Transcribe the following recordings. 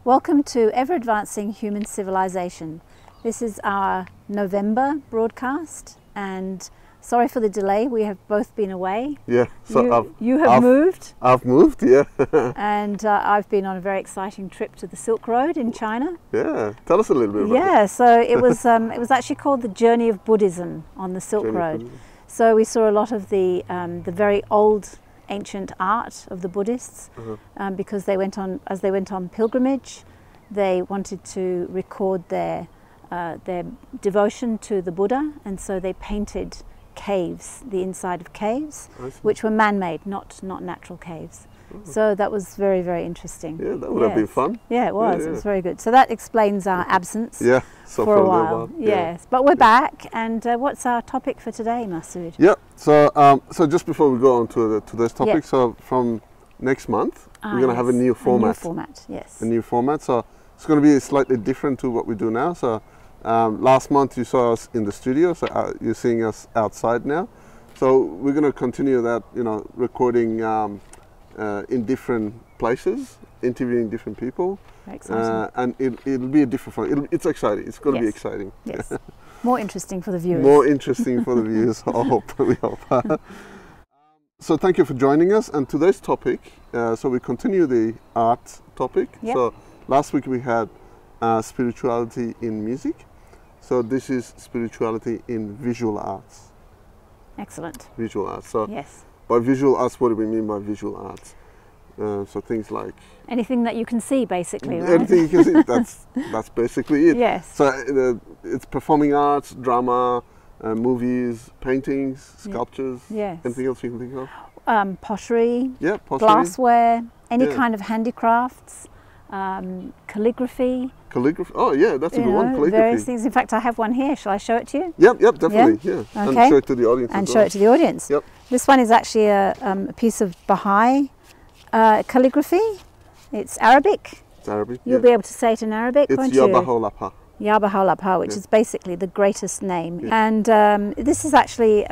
Welcome to Ever Advancing Human Civilization. This is our November broadcast, and sorry for the delay, we have both been away. Yeah, so you have moved. I've moved, yeah. And I've been on a very exciting trip to the Silk Road in China. Yeah, tell us a little bit about Yeah, so it was actually called the Journey of Buddhism on the Silk Road. So we saw a lot of the very old ancient art of the Buddhists, because as they went on pilgrimage, they wanted to record their devotion to the Buddha, and so they painted caves, the inside of caves, which were man-made, not natural caves. So that was very, very interesting. Yeah, that would have been fun. Yeah, it was. It was very good. So that explains our absence for a while. Yes, but we're back. And what's our topic for today, Masood? Yeah. So just before we go on to today's topic, so from next month we're going to have a new format. A new format, yes. A new format. So it's going to be slightly different to what we do now. So last month you saw us in the studio, so you're seeing us outside now. So we're going to continue that, recording in different places, interviewing different people, and it'll be a different fun. It's exciting. It's going to be exciting. Yes, more interesting for the viewers. More interesting for the viewers. We hope. So thank you for joining us. And today's topic. So we continue the art topic. Yep. So last week we had spirituality in music. So this is spirituality in visual arts. Excellent. Visual arts. So yes. By visual arts, what do we mean by visual arts? So things like anything that you can see, basically, right? Anything you can see. That's basically it. Yes. So it's performing arts, drama, movies, paintings, sculptures. Yes. Anything else you can think of? Pottery. Yeah, pottery. Glassware. Any kind of handicrafts. Calligraphy. Calligraphy. Oh yeah, that's a good one. Calligraphy. Various things. In fact, I have one here. Shall I show it to you? Yep, definitely. Yeah. Okay. And show it to the audience. And show it to the audience. Yep. This one is actually a piece of baha'i calligraphy. It's Arabic. It's Arabic. You'll be able to say it in Arabic, won't you? It's Yabaholapa. Yabaholapa, which is basically the greatest name. Yeah. And this is actually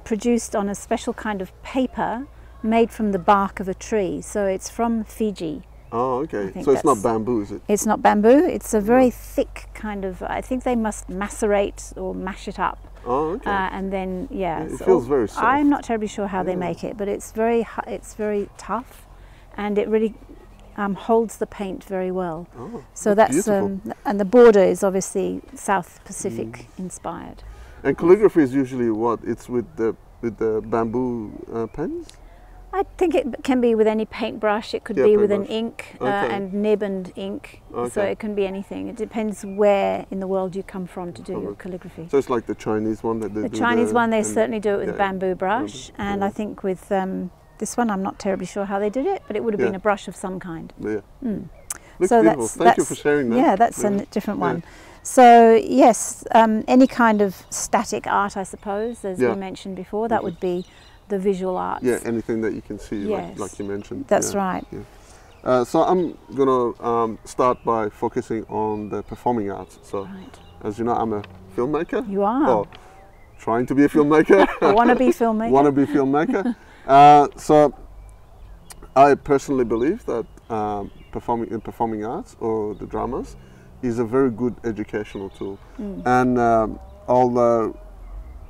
produced on a special kind of paper made from the bark of a tree. So it's from Fiji. Oh, okay. So it's not bamboo, is it? It's not bamboo. It's a very thick kind of, I think they must macerate or mash it up. Oh, okay. And then, it feels very soft. I'm not terribly sure how they make it, but it's very tough, and it really holds the paint very well. Oh, so that's and the border is obviously South Pacific inspired. And calligraphy is usually what? It's with the bamboo pens? I think it can be with any paintbrush. It could be with an ink and nib and ink. So it can be anything. It depends where in the world you come from to do your calligraphy. So it's like the Chinese one that they do. The Chinese one, they certainly do it with a bamboo brush. And I think with this one, I'm not terribly sure how they did it, but it would have been a brush of some kind. Yeah. Looks so beautiful. Thank you for sharing that. Yeah, that's a different one. So yes, any kind of static art, I suppose, as we mentioned before, that would be the visual arts. Yeah, anything that you can see, like you mentioned. That's right. Yeah. So I'm going to start by focusing on the performing arts. So, as you know, I'm a filmmaker. You are. Or trying to be a filmmaker. Wannabe filmmaker. Wannabe filmmaker. So I personally believe that performing arts or the dramas is a very good educational tool. And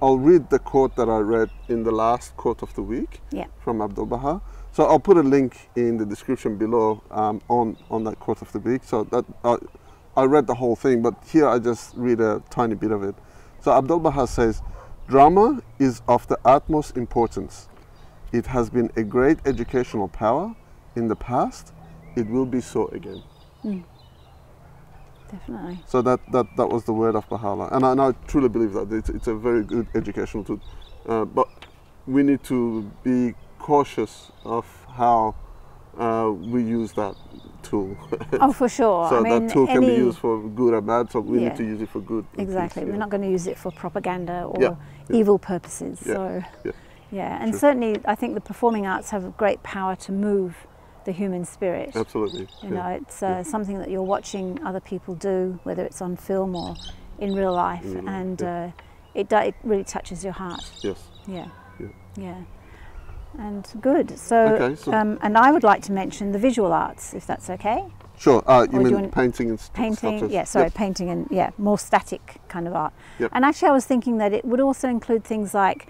I'll read the quote that I read in the last quote of the week from Abdul Baha. So I'll put a link in the description below on that quote of the week. So that I read the whole thing, but here I just read a tiny bit of it. So Abdul Baha says, "Drama is of the utmost importance. It has been a great educational power in the past. It will be so again." Definitely. So that was the word of Baha'u'llah, and I truly believe that it's a very good educational tool, but we need to be cautious of how we use that tool. Oh, for sure. So that tool can be used for good or bad, so we need to use it for good. Exactly. We're not going to use it for propaganda or evil purposes. So and certainly I think the performing arts have a great power to move the human spirit. Absolutely. You know, it's something that you're watching other people do, whether it's on film or in real life, and it really touches your heart. Yes. Yeah. And good. So, and I would like to mention the visual arts, if that's okay. Sure. You mean painting and painting? Yeah, sorry, yep. Painting and more static kind of art. Yep. And actually, I was thinking that it would also include things like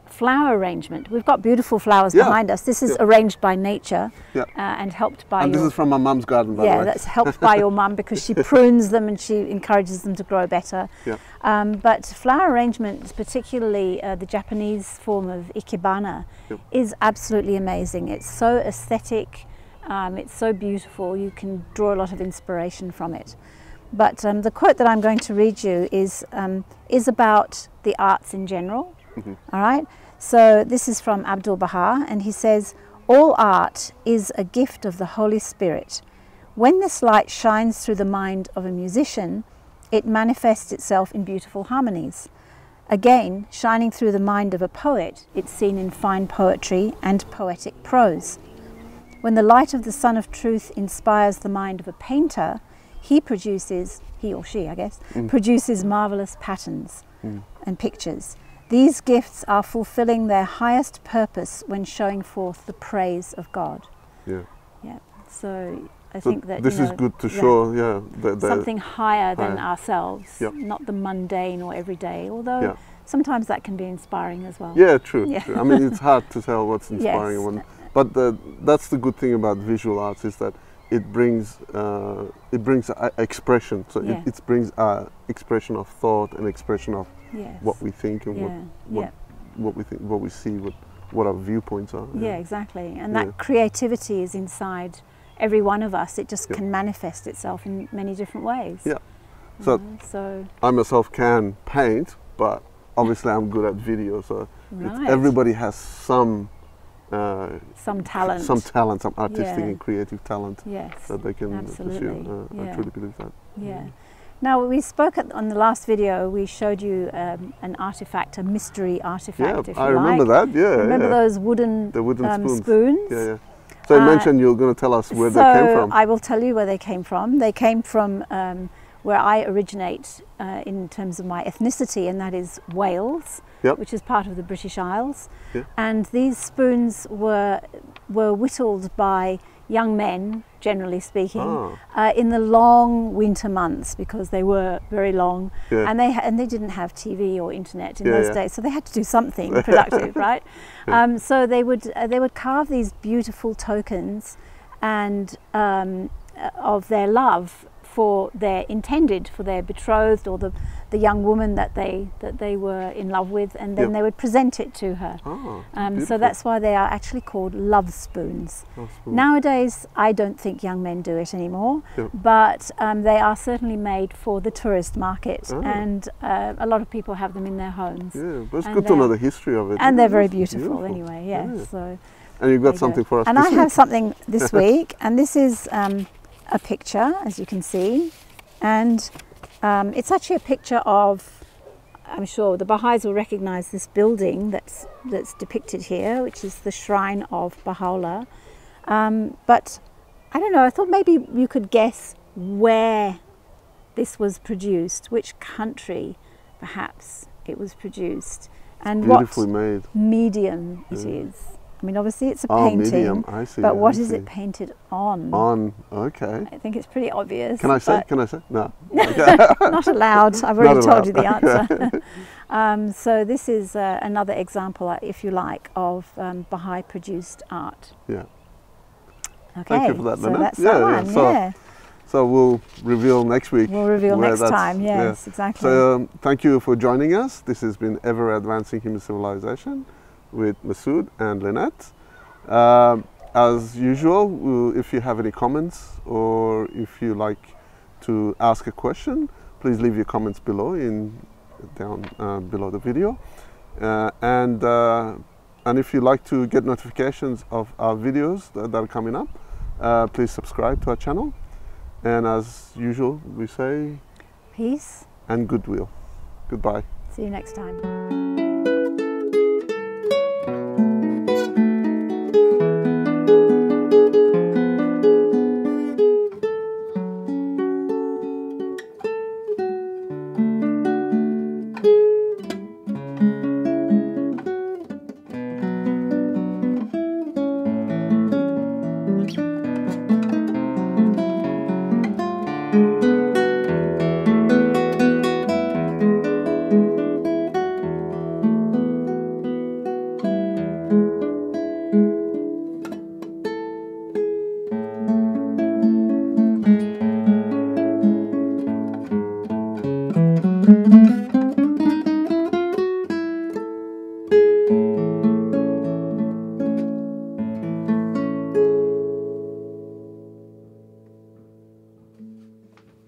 flower arrangement. We've got beautiful flowers behind us. This is arranged by nature and helped by. And this is from my mum's garden, by the way. Yeah, that's helped by your mum because she prunes them and she encourages them to grow better. Yeah. But flower arrangement, particularly the Japanese form of ikebana, is absolutely amazing. It's so aesthetic. It's so beautiful. You can draw a lot of inspiration from it. But the quote that I'm going to read you is about the arts in general. All right. So this is from Abdul Baha, and he says, "All art is a gift of the Holy Spirit. When this light shines through the mind of a musician, it manifests itself in beautiful harmonies. Again, shining through the mind of a poet, it's seen in fine poetry and poetic prose. When the light of the Sun of Truth inspires the mind of a painter, he or she, I guess, produces marvelous patterns and pictures. These gifts are fulfilling their highest purpose when showing forth the praise of God." Yeah. Yeah. So I think that this is good to show, something higher than ourselves, not the mundane or everyday. Although sometimes that can be inspiring as well. Yeah, true. Yeah. True. I mean, it's hard to tell what's inspiring, but that's the good thing about visual arts, is that it brings expression. So it brings expression of thought and expression of what we think and what we think, what we see, what our viewpoints are. Yeah, exactly. And that creativity is inside every one of us. It just can manifest itself in many different ways. Yeah. So I myself can paint, but obviously I'm good at video. So everybody has some talent, some artistic and creative talent that they can pursue. I truly believe that. Yeah. Now, we spoke on the last video, we showed you an artifact, a mystery artifact, if you like. I remember that, Remember those wooden spoons? Yeah, yeah. So you mentioned you were going to tell us where they came from. I will tell you where they came from. They came from where I originate in terms of my ethnicity, and that is Wales, which is part of the British Isles. Yep. And these spoons were whittled by young men, generally speaking, in the long winter months, because they were very long, and they didn't have TV or internet in those days, so they had to do something productive, right? So they would carve these beautiful tokens and of their love for their betrothed, or the young woman that they were in love with, and then they would present it to her. So that's why they are actually called love spoons. Nowadays, I don't think young men do it anymore, but they are certainly made for the tourist market, and a lot of people have them in their homes. Yeah, but it's good to know the history of it. And they're very beautiful anyway, So. And you've got something for us and this week. And I have something this week, and this is a picture, as you can see, and it's actually a picture of, I'm sure the Baha'is will recognize this building that's depicted here, which is the Shrine of Baha'u'llah. But I don't know, I thought maybe you could guess where this was produced, which country perhaps it was produced, and what medium it is. I mean, obviously it's a painting, medium. I see, but what is it painted on? Okay. I think it's pretty obvious. Can I say? No. Not allowed. I've already told you the answer. So this is another example, if you like, of Baha'i produced art. Yeah. Okay. Thank you for that, Lynette. So that's that one, So we'll reveal next week. We'll reveal next time, yes, exactly. So thank you for joining us. This has been Ever Advancing Human Civilization with Masood and Lynette. As usual, if you have any comments, or if you like to ask a question, please leave your comments below down below the video. And if you like to get notifications of our videos that are coming up, please subscribe to our channel. And as usual, we say peace and goodwill. Goodbye. See you next time. you.